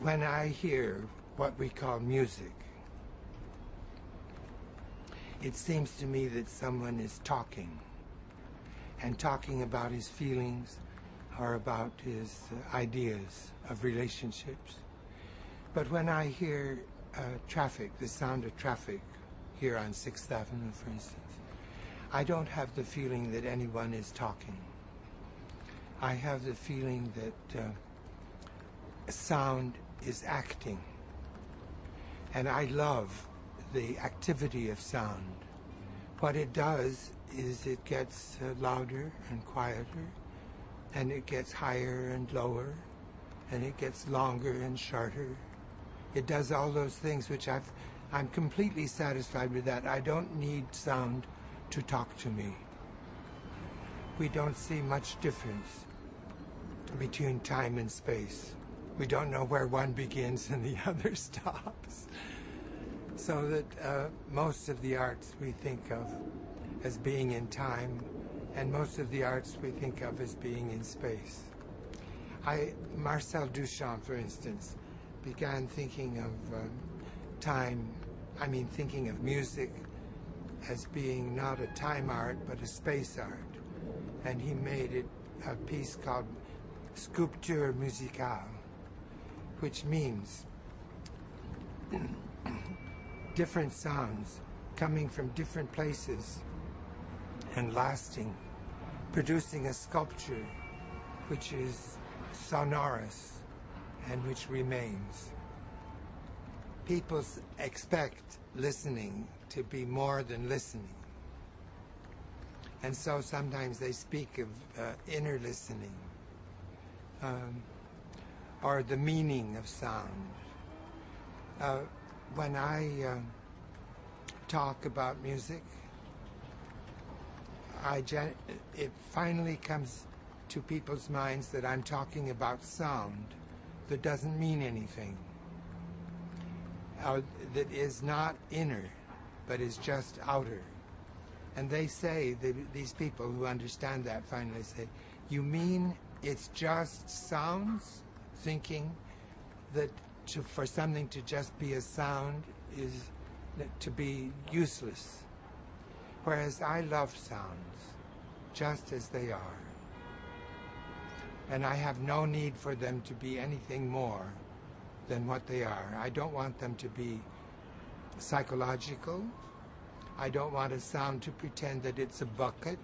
When I hear what we call music, it seems to me that someone is talking, and talking about his feelings or about his ideas of relationships. But when I hear traffic, the sound of traffic here on 6th Avenue, for instance, I don't have the feeling that anyone is talking. I have the feeling that sound is acting. And I love the activity of sound. What it does is it gets louder and quieter, and it gets higher and lower, and it gets longer and shorter. It does all those things which I'm completely satisfied with that. I don't need sound to talk to me. We don't see much difference between time and space. We don't know where one begins and the other stops. So that most of the arts we think of as being in time, and most of the arts we think of as being in space. Marcel Duchamp, for instance, began thinking of thinking of music as being not a time art, but a space art. And he made it a piece called Sculpture Musicale, which means different sounds coming from different places and lasting, producing a sculpture which is sonorous and which remains. People expect listening to be more than listening. And so sometimes they speak of inner listening, or the meaning of sound. When I talk about music, it finally comes to people's minds that I'm talking about sound that doesn't mean anything, that is not inner, but is just outer. And they say, these people who understand that finally say, you mean it's just sounds? Thinking that for something to just be a sound is to be useless. Whereas I love sounds just as they are. And I have no need for them to be anything more than what they are. I don't want them to be psychological. I don't want a sound to pretend that it's a bucket,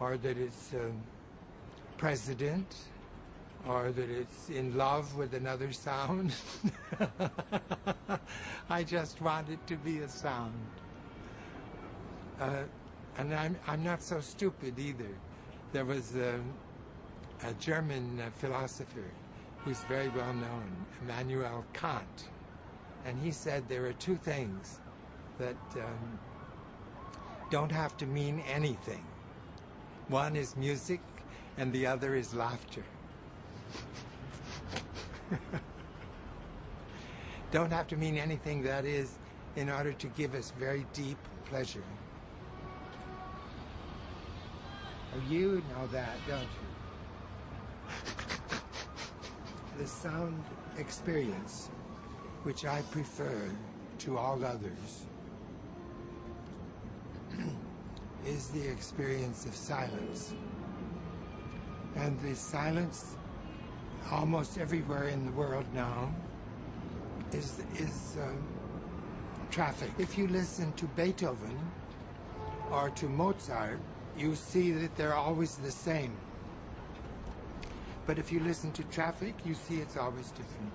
or that it's a president, or that it's in love with another sound. I just want it to be a sound. And I'm not so stupid either. There was a German philosopher who's very well known, Immanuel Kant, and he said there are two things that don't have to mean anything. One is music, and the other is laughter. Don't have to mean anything, that is, in order to give us very deep pleasure. Oh, you know that, don't you? The sound experience, which I prefer to all others, is the experience of silence. And the silence almost everywhere in the world now is traffic. If you listen to Beethoven or to Mozart, you see that they're always the same. But if you listen to traffic, you see it's always different.